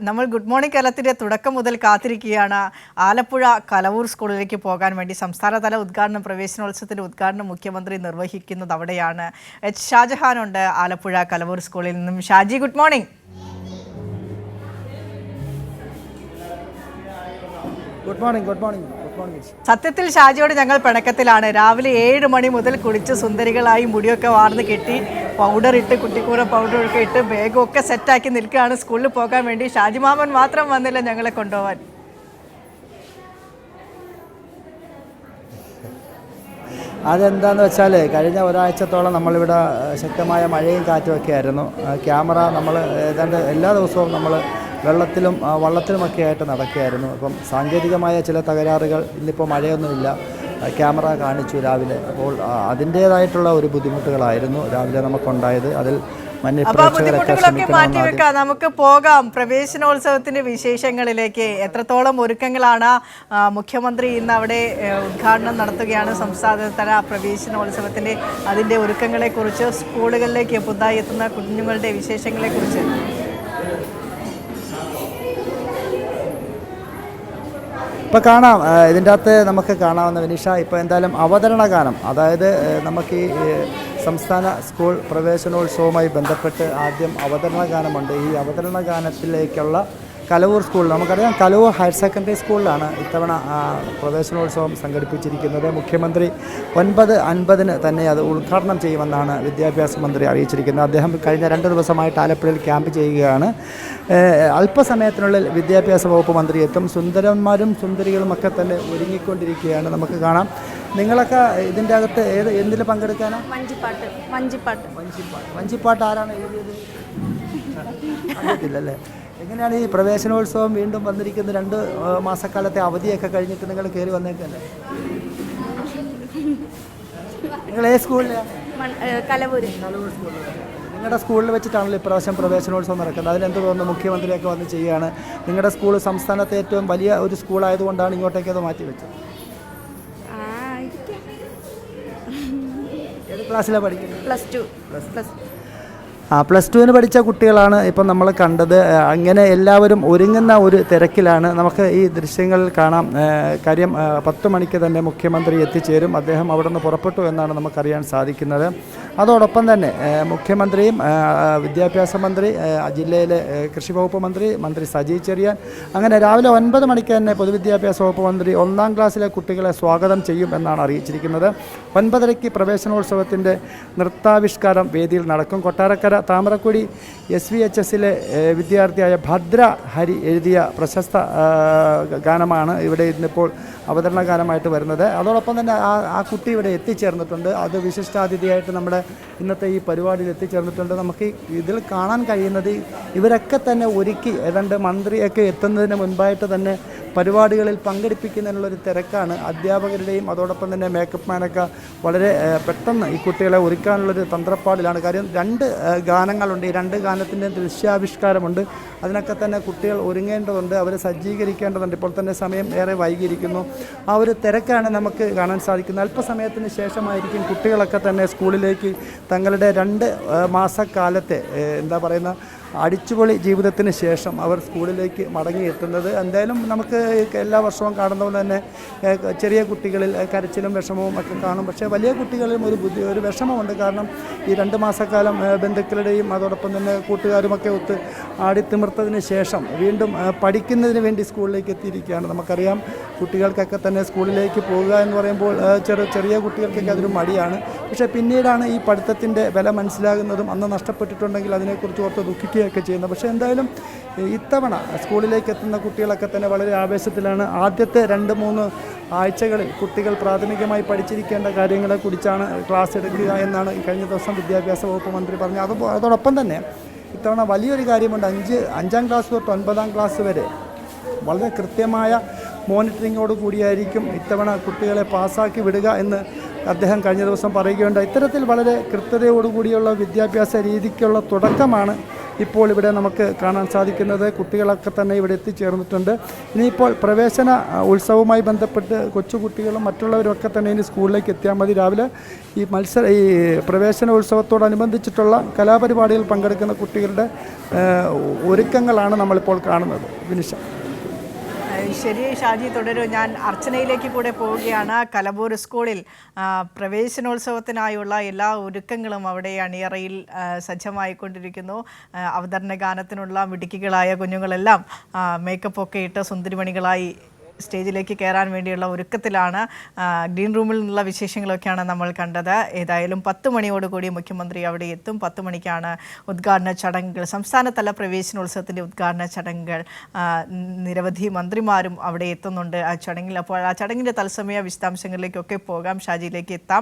നമ്മൾ good morning കേരളത്തിന്റെ തുടക്കം മുതൽ കാത്തിരിക്കുകയാണ് ആലപ്പുഴ കലവൂർ സ്കൂളിലേക്ക് പോകാൻ വേണ്ടി. സംസ്ഥാനതല ഉദ്ഘാടനം, പ്രവേശനോത്സവത്തിന്റെ ഉദ്ഘാടനം മുഖ്യമന്ത്രി നിർവഹിക്കുന്നത് അവിടെയാണ്. എച്ച് ഷാജഹാൻ ഉണ്ട് ആലപ്പുഴ കലവൂർ സ്കൂളിൽ നിന്നും. Shaji, good morning. Good morning. സത്യത്തിൽ ഷാജിയോട് ഞങ്ങൾ പിണക്കത്തിലാണ്. രാവിലെ 7 മണി മുതൽ കുളിച്ച് സുന്ദരികളായി മുടിയൊക്കെ വാർന്ന് കെട്ടി പൗഡർ ഇട്ട്, കുട്ടിക്കൂറ പൗഡറൊക്കെ ഇട്ട് ബാഗൊക്കെ സെറ്റാക്കി നിൽക്കുകയാണ് സ്കൂളിൽ പോകാൻ വേണ്ടി. ഷാജി മാമൻ മാത്രം വന്നില്ല ഞങ്ങളെ കൊണ്ടുപോകാൻ. അതെന്താണെന്ന് വെച്ചാൽ കഴിഞ്ഞ ഒരാഴ്ചത്തോളം നമ്മളിവിടെ ശക്തമായ മഴയും കാറ്റുമൊക്കെ ആയിരുന്നു. ക്യാമറ നമ്മൾ ഏതാണ്ട് എല്ലാ ദിവസവും നമ്മൾ വെള്ളത്തിലും വള്ളത്തിലുമൊക്കെ ആയിട്ട് നടക്കുകയായിരുന്നു. അപ്പം സാങ്കേതികമായ ചില തകരാറുകൾ, ഇന്നിപ്പോൾ മഴയൊന്നുമില്ല, ക്യാമറ കാണിച്ചു രാവിലെ. അപ്പോൾ അതിൻ്റേതായിട്ടുള്ള ഒരു ബുദ്ധിമുട്ടുകളായിരുന്നു രാവിലെ നമുക്കുണ്ടായത്. അതിൽ ബുദ്ധിമുട്ടുകളൊക്കെ മാറ്റിവെക്കാം, നമുക്ക് പോകാം പ്രവേശനോത്സവത്തിന്റെ വിശേഷങ്ങളിലേക്ക്. എത്രത്തോളം ഒരുക്കങ്ങളാണ്? മുഖ്യമന്ത്രി ഇന്ന് അവിടെ ഉദ്ഘാടനം നടത്തുകയാണ് സംസ്ഥാനതല പ്രവേശനോത്സവത്തിന്റെ. അതിന്റെ ഒരുക്കങ്ങളെ കുറിച്ച്, സ്കൂളുകളിലേക്ക് പുതുതായി എത്തുന്ന കുഞ്ഞുങ്ങളുടെ വിശേഷങ്ങളെ കുറിച്ച് ഇപ്പോൾ കാണാം. ഇതിൻ്റെ അകത്ത് നമുക്ക് കാണാവുന്ന വിനിഷ, ഇപ്പോൾ എന്തായാലും അവതരണ ഗാനം, അതായത് നമുക്ക് ഈ സംസ്ഥാന സ്കൂൾ പ്രവേശനോത്സവവുമായി ബന്ധപ്പെട്ട് ആദ്യം അവതരണ ഗാനമുണ്ട്. ഈ അവതരണ ഗാനത്തിലേക്കുള്ള കലവൂർ സ്കൂൾ, നമുക്കറിയാം കലവൂർ ഹയർ സെക്കൻഡറി സ്കൂളിലാണ് ഇത്തവണ പ്രവേശനോത്സവം സംഘടിപ്പിച്ചിരിക്കുന്നത്. മുഖ്യമന്ത്രി 9:50 തന്നെ അത് ഉദ്ഘാടനം ചെയ്യുമെന്നാണ് വിദ്യാഭ്യാസ മന്ത്രി അറിയിച്ചിരിക്കുന്നത്. അദ്ദേഹം കഴിഞ്ഞ 2 ദിവസമായിട്ട് ആലപ്പുഴയിൽ ക്യാമ്പ് ചെയ്യുകയാണ്. അല്പസമയത്തിനുള്ളിൽ വിദ്യാഭ്യാസ വകുപ്പ് മന്ത്രി എത്തും. സുന്ദരന്മാരും സുന്ദരികളുമൊക്കെ തന്നെ ഒരുങ്ങിക്കൊണ്ടിരിക്കുകയാണ്. നമുക്ക് കാണാം. നിങ്ങളൊക്കെ ഇതിൻ്റെ അകത്ത് എന്തിൽ പങ്കെടുക്കാനാണ്? വഞ്ചിപ്പാട്ട് ആരാണ് എഴുതിയത്? അറിയത്തില്ലല്ലേ? എങ്ങനെയാണ് ഈ പ്രവേശനോത്സവം വീണ്ടും വന്നിരിക്കുന്നത്? 2 മാസക്കാലത്തെ അവധിയൊക്കെ കഴിഞ്ഞിട്ട് നിങ്ങൾ കയറി വന്നേക്കല്ലേ? നിങ്ങൾ ഏത് സ്കൂളിലാണ്? കലവൂർ സ്കൂളിൽ. നിങ്ങളുടെ സ്കൂളിൽ വെച്ചിട്ടാണല്ലോ ഇപ്രാവശ്യം പ്രവേശനോത്സവം നടക്കുന്നത്. അതിനെന്ത് തോന്നുന്നു? മുഖ്യമന്ത്രിയൊക്കെ വന്ന് ചെയ്യുകയാണ്. നിങ്ങളുടെ സ്കൂൾ സംസ്ഥാനത്തെ ഏറ്റവും വലിയ ഒരു സ്കൂളായതുകൊണ്ടാണ് ഇങ്ങോട്ടേക്ക് അത് മാറ്റി വെച്ചത്. ഏത് ക്ലാസ്സിലാണ് പഠിക്കുന്നത്? പ്ലസ് ടുവിന് പഠിച്ച കുട്ടികളാണ് ഇപ്പം നമ്മൾ കണ്ടത്. അങ്ങനെ എല്ലാവരും ഒരുങ്ങുന്ന ഒരു തിരക്കിലാണ്. നമുക്ക് ഈ ദൃശ്യങ്ങളിൽ കാണാം. കാര്യം 10 മണിക്ക് തന്നെ മുഖ്യമന്ത്രി എത്തിച്ചേരും. അദ്ദേഹം അവിടെ നിന്ന് പുറപ്പെട്ടു എന്നാണ് നമുക്കറിയാൻ സാധിക്കുന്നത്. അതോടൊപ്പം തന്നെ മുഖ്യമന്ത്രിയും വിദ്യാഭ്യാസ മന്ത്രി, ജില്ലയിലെ കൃഷി വകുപ്പ് മന്ത്രി സജി ചെറിയാൻ, അങ്ങനെ രാവിലെ 9 മണിക്ക് തന്നെ പൊതുവിദ്യാഭ്യാസ വകുപ്പ് മന്ത്രി 1-ാം ക്ലാസ്സിലെ കുട്ടികളെ സ്വാഗതം ചെയ്യും എന്നാണ് അറിയിച്ചിരിക്കുന്നത്. 9:30 പ്രവേശനോത്സവത്തിൻ്റെ നൃത്താവിഷ്കാരം വേദിയിൽ നടക്കും. കൊട്ടാരക്കര താമരക്കുടി SVHSലെ വിദ്യാർത്ഥിയായ ഭദ്ര ഹരി എഴുതിയ പ്രശസ്ത ഗാനമാണ് ഇവിടെ ഇന്നിപ്പോൾ അവതരണ ഗാനമായിട്ട് വരുന്നത്. അതോടൊപ്പം തന്നെ ആ കുട്ടി ഇവിടെ എത്തിച്ചേർന്നിട്ടുണ്ട്. അത് വിശിഷ്ടാതിഥിയായിട്ട് നമ്മുടെ ഇന്നത്തെ ഈ പരിപാടിയിൽ എത്തിച്ചേർന്നിട്ടുണ്ട്. നമുക്ക് ഇതിൽ കാണാൻ കഴിയുന്നത് ഇവരൊക്കെ തന്നെ ഒരുക്കി ഏതാണ്ട് മന്ത്രിയൊക്കെ എത്തുന്നതിന് മുൻപായിട്ട് തന്നെ പരിപാടികളിൽ പങ്കെടുപ്പിക്കുന്നതിനുള്ളൊരു തിരക്കാണ്. അധ്യാപകരുടെയും അതോടൊപ്പം തന്നെ മേക്കപ്പ് മാനൊക്കെ വളരെ പെട്ടെന്ന് ഈ കുട്ടികളെ ഒരുക്കാനുള്ളൊരു തന്ത്രപ്പാടിലാണ്. കാര്യം 2 ഗാനങ്ങളുണ്ട്. ഈ 2 ഗാനത്തിൻ്റെ ദൃശ്യാവിഷ്കാരമുണ്ട്. അതിനൊക്കെ തന്നെ കുട്ടികൾ ഒരുങ്ങേണ്ടതുണ്ട്, അവർ സജ്ജീകരിക്കേണ്ടതുണ്ട്. ഇപ്പോൾ തന്നെ സമയം ഏറെ വൈകിയിരിക്കുന്നു. ആ ഒരു തിരക്കാണ് നമുക്ക് കാണാൻ സാധിക്കുന്നത്. അല്പസമയത്തിന് ശേഷമായിരിക്കും കുട്ടികളൊക്കെ തന്നെ സ്കൂളിലേക്ക് തങ്ങളുടെ 2 മാസക്കാലത്തെ അടിച്ചുപൊളി ജീവിതത്തിന് ശേഷം അവർ സ്കൂളിലേക്ക് മടങ്ങിയെത്തുന്നത്. എന്തായാലും നമുക്ക് എല്ലാ വർഷവും കാണുന്ന പോലെ തന്നെ ചെറിയ കുട്ടികളിൽ കരച്ചിലും വിഷമവും ഒക്കെ കാണും. പക്ഷേ വലിയ കുട്ടികളിലും ഒരു വിഷമമുണ്ട്. കാരണം ഈ 2 മാസക്കാലം ബന്ധുക്കളുടെയും അതോടൊപ്പം തന്നെ കൂട്ടുകാരുമൊക്കെ ഒത്ത് ആടിത്തിമിർത്തതിന് ശേഷം വീണ്ടും പഠിക്കുന്നതിന് വേണ്ടി സ്കൂളിലേക്ക് എത്തിയിരിക്കുകയാണ്. നമുക്കറിയാം കുട്ടികൾക്കൊക്കെ തന്നെ സ്കൂളിലേക്ക് പോകുക എന്ന് പറയുമ്പോൾ ചെറിയ കുട്ടികൾക്കൊക്കെ അതൊരു മടിയാണ്. പക്ഷേ പിന്നീടാണ് ഈ പഠിത്തത്തിൻ്റെ വില മനസ്സിലാകുന്നതും അന്ന് നഷ്ടപ്പെട്ടിട്ടുണ്ടെങ്കിൽ അതിനെക്കുറിച്ച് ഓർത്ത് ദുഃഖിക്കുകയൊക്കെ ചെയ്യുന്നത്. പക്ഷേ എന്തായാലും ഇത്തവണ സ്കൂളിലേക്ക് എത്തുന്ന കുട്ടികളൊക്കെ തന്നെ വളരെ ആവേശത്തിലാണ്. ആദ്യത്തെ 2-3 ആഴ്ചകളിൽ കുട്ടികൾ പ്രാഥമികമായി പഠിച്ചിരിക്കേണ്ട കാര്യങ്ങളെക്കുറിച്ചാണ് ക്ലാസ് എടുക്കുക എന്നാണ് കഴിഞ്ഞ ദിവസം വിദ്യാഭ്യാസ വകുപ്പ് മന്ത്രി പറഞ്ഞത്. അതോടൊപ്പം തന്നെ ഇത്തവണ വലിയൊരു കാര്യമുണ്ട്. 5-ാം ക്ലാസ് തൊട്ട് 9-ാം ക്ലാസ് വരെ വളരെ കൃത്യമായ മോണിറ്ററിങ്ങോട് കൂടിയായിരിക്കും ഇത്തവണ കുട്ടികളെ പാസ്സാക്കി വിടുക എന്ന് അദ്ദേഹം കഴിഞ്ഞ ദിവസം പറയുകയുണ്ട്. ഇത്തരത്തിൽ വളരെ കൃത്യതയോടുകൂടിയുള്ള വിദ്യാഭ്യാസ രീതിക്കുള്ള തുടക്കമാണ് ഇപ്പോൾ ഇവിടെ നമുക്ക് കാണാൻ സാധിക്കുന്നത്. കുട്ടികളൊക്കെ തന്നെ ഇവിടെ എത്തിച്ചേർന്നിട്ടുണ്ട്. ഇനിയിപ്പോൾ പ്രവേശന ഉത്സവവുമായി ബന്ധപ്പെട്ട് കൊച്ചുകുട്ടികളും മറ്റുള്ളവരും ഒക്കെ തന്നെ ഇനി സ്കൂളിലേക്ക് എത്തിയാൽ മതി. രാവിലെ ഈ പ്രവേശനോത്സവത്തോടനുബന്ധിച്ചിട്ടുള്ള കലാപരിപാടിയിൽ പങ്കെടുക്കുന്ന കുട്ടികളുടെ ഒരുക്കങ്ങളാണ് നമ്മളിപ്പോൾ കാണുന്നത്. വിനിഷ. ശരി ഷാജി, തുടരും. ഞാൻ അർച്ചനയിലേക്ക് കൂടെ പോവുകയാണ്. കലവൂർ സ്കൂളിൽ പ്രവേശനോത്സവത്തിനായുള്ള എല്ലാ ഒരുക്കങ്ങളും അവിടെ അണിയറയിൽ സജ്ജമായിക്കൊണ്ടിരിക്കുന്നു. അവതരണ ഗാനത്തിനുള്ള മിടുക്കികളായ കുഞ്ഞുങ്ങളെല്ലാം മേക്കപ്പ് ഒക്കെ ഇട്ട് സുന്ദരിമണികളായി സ്റ്റേജിലേക്ക് കയറാൻ വേണ്ടിയുള്ള ഒരുക്കത്തിലാണ്. ഗ്രീൻ റൂമിൽ നിന്നുള്ള വിശേഷങ്ങളൊക്കെയാണ് നമ്മൾ കണ്ടത്. ഏതായാലും 10 മണിയോടുകൂടി മുഖ്യമന്ത്രി അവിടെ എത്തും. 10 മണിക്കാണ് ഉദ്ഘാടന ചടങ്ങുകൾ, സംസ്ഥാനതല പ്രവേശനോത്സവത്തിൻ്റെ ഉദ്ഘാടന ചടങ്ങുകൾ. നിരവധി മന്ത്രിമാരും അവിടെ എത്തുന്നുണ്ട് ആ ചടങ്ങിൽ. അപ്പോൾ ആ ചടങ്ങിൻ്റെ തത്സമയ വിശദാംശങ്ങളിലേക്കൊക്കെ പോകാം. ഷാജിയിലേക്ക് എത്താം.